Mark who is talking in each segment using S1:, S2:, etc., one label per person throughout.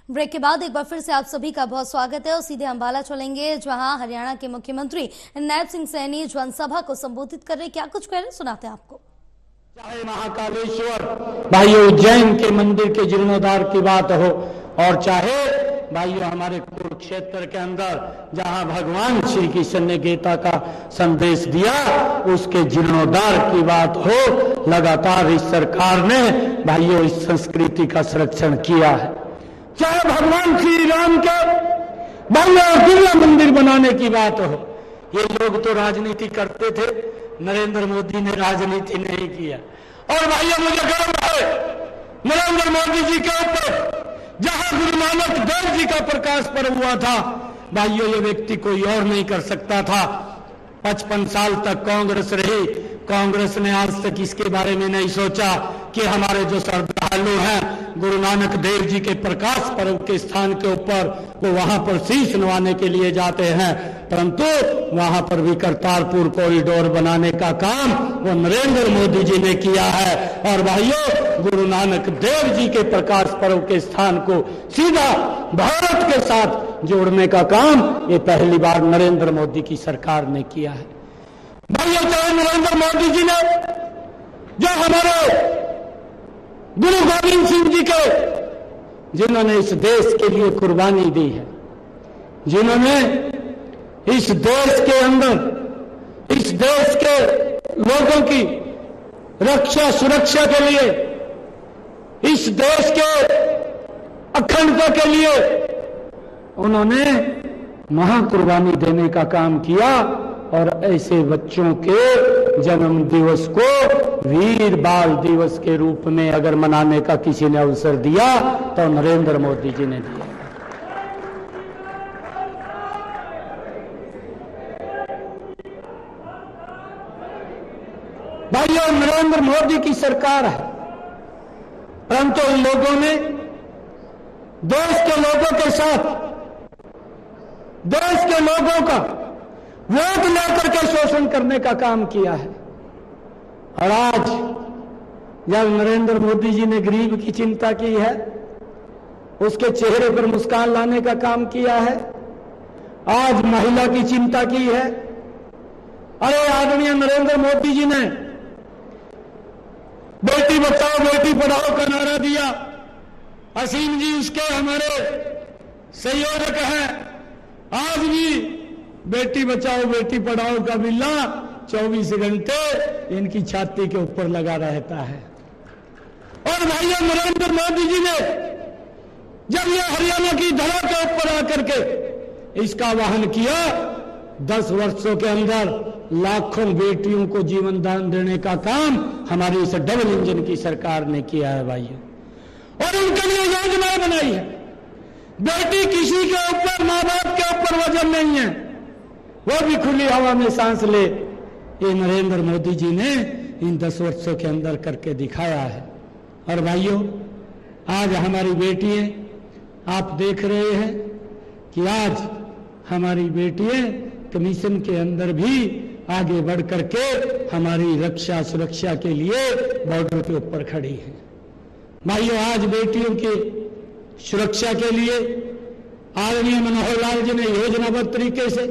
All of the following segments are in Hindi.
S1: ब्रेक के बाद एक बार फिर से आप सभी का बहुत स्वागत है और सीधे अंबाला चलेंगे, जहां हरियाणा के मुख्यमंत्री नैब सिंह सैनी जनसभा को संबोधित कर रहे। क्या कुछ कह रहे सुनाते हैं आपको।
S2: चाहे महाकालेश्वर भाइयों उज्जैन के मंदिर के जीर्णोद्धार की बात हो, और चाहे भाइयों हमारे कुरुक्षेत्र के अंदर जहां भगवान श्री कृष्ण ने गीता का संदेश दिया उसके जीर्णोद्धार की बात हो, लगातार इस सरकार ने भाइयों इस संस्कृति का संरक्षण किया है। चाहे भगवान श्री राम के भाइयों दिव्य मंदिर बनाने की बात हो, ये लोग तो राजनीति करते थे, नरेंद्र मोदी ने राजनीति नहीं किया। और भाइयों मुझे गर्व है नरेंद्र मोदी जी के ऊपर, जहां गुरु नानक देव जी का प्रकाश पर्व हुआ था, भाइयों ये व्यक्ति कोई और नहीं कर सकता था। 55 साल तक कांग्रेस रही, कांग्रेस ने आज तक इसके बारे में नहीं सोचा कि हमारे जो श्रद्धालु हैं गुरु नानक देव जी के प्रकाश पर्व के स्थान के ऊपर वो वहां पर शीश नवाने के लिए जाते हैं, परंतु वहां पर भी करतारपुर कॉरिडोर बनाने का काम वो नरेंद्र मोदी जी ने किया है। और भाइयों गुरु नानक देव जी के प्रकाश पर्व के स्थान को सीधा भारत के साथ जोड़ने का काम ये पहली बार नरेंद्र मोदी की सरकार ने किया है। भाइयों चाहे नरेंद्र मोदी जी ने जो हमारे गुरु गोविंद सिंह जी के, जिन्होंने इस देश के लिए कुर्बानी दी है, जिन्होंने इस देश के अंदर इस देश के लोगों की रक्षा सुरक्षा के लिए, इस देश के अखंडता के लिए उन्होंने महाकुर्बानी देने का काम किया। और ऐसे बच्चों के जन्म दिवस को वीर बाल दिवस के रूप में अगर मनाने का किसी ने अवसर दिया तो नरेंद्र मोदी जी ने दिया। भाइयों नरेंद्र मोदी की सरकार है, परंतु इन लोगों ने देश के लोगों के साथ देश के लोगों का वोट लेकर के शोषण करने का काम किया है। और आज जब नरेंद्र मोदी जी ने गरीब की चिंता की है, उसके चेहरे पर मुस्कान लाने का काम किया है, आज महिला की चिंता की है। अरे आदरणीय नरेंद्र मोदी जी ने बेटी बचाओ बेटी पढ़ाओ का नारा दिया। असीम जी उसके हमारे संयोजक हैं। आज भी बेटी बचाओ बेटी पढ़ाओ का बिल्ला 24 घंटे इनकी छाती के ऊपर लगा रहता है। और भाइयों नरेंद्र मोदी जी ने जब ये हरियाणा की धरा के ऊपर आकर के इसका वाहन किया, 10 वर्षों के अंदर लाखों बेटियों को जीवन दान देने का काम हमारी इस डबल इंजन की सरकार ने किया है भाइयों। और उनके लिए योजनाएं बनाई है। बेटी किसी के ऊपर मां बाप के ऊपर वजन नहीं है, वो भी खुली हवा में सांस ले, ये नरेंद्र मोदी जी ने इन 10 वर्षों के अंदर करके दिखाया है। और भाइयों आज हमारी बेटियां, आप देख रहे हैं कि आज हमारी बेटियां कमीशन के अंदर भी आगे बढ़ करके हमारी रक्षा सुरक्षा के लिए बॉर्डर के ऊपर खड़ी है। भाइयों आज बेटियों की सुरक्षा के लिए आदरणीय मनोहर लाल जी ने योजनाबद्ध तरीके से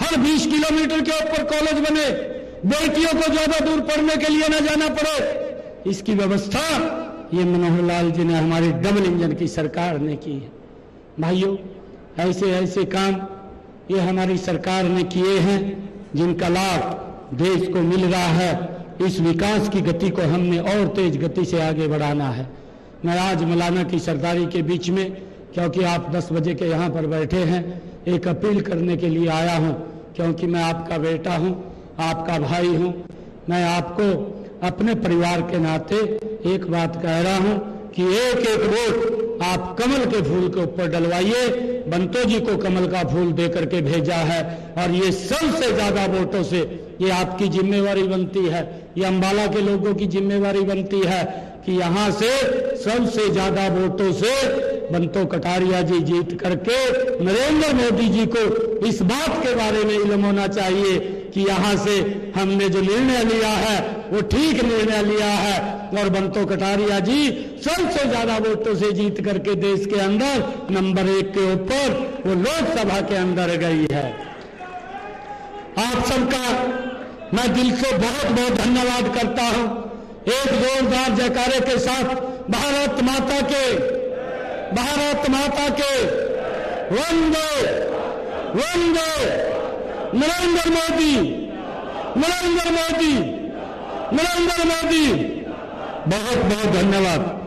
S2: हर 20 किलोमीटर के ऊपर कॉलेज बने, बेटियों को ज्यादा दूर पढ़ने के लिए न जाना पड़े, इसकी व्यवस्था ये मनोहर लाल जी ने हमारी डबल इंजन की सरकार ने की है। भाइयों ऐसे ऐसे काम ये हमारी सरकार ने किए हैं जिनका लाभ देश को मिल रहा है। इस विकास की गति को हमने और तेज गति से आगे बढ़ाना है। मैं आज मौलाना की सरदारी के बीच में, क्योंकि आप 10 बजे के यहाँ पर बैठे हैं, एक अपील करने के लिए आया हूं, क्योंकि मैं आपका बेटा हूं, आपका भाई हूं। मैं आपको अपने परिवार के नाते एक बात कह रहा हूं कि एक एक वोट आप कमल के फूल के ऊपर डलवाइए। बंतो जी को कमल का फूल दे करके भेजा है, और ये सबसे ज्यादा वोटों से ये आपकी जिम्मेवारी बनती है, ये अंबाला के लोगों की जिम्मेवारी बनती है कि यहाँ से सबसे ज्यादा वोटों से बंतो कटारिया जी जीत करके नरेंद्र मोदी जी को इस बात के बारे में इल्म होना चाहिए कि यहाँ से हमने जो निर्णय लिया है वो ठीक निर्णय लिया है। और बंतो कटारिया जी सबसे ज्यादा वोटों से जीत करके देश के अंदर नंबर 1 के ऊपर वो लोकसभा के अंदर गई है। आप सबका मैं दिल से बहुत बहुत धन्यवाद करता हूं। एक जोरदार जयकारे के साथ भारत माता के वंदे वंदे नरेंद्र मोदी नरेंद्र मोदी नरेंद्र मोदी। बहुत बहुत धन्यवाद।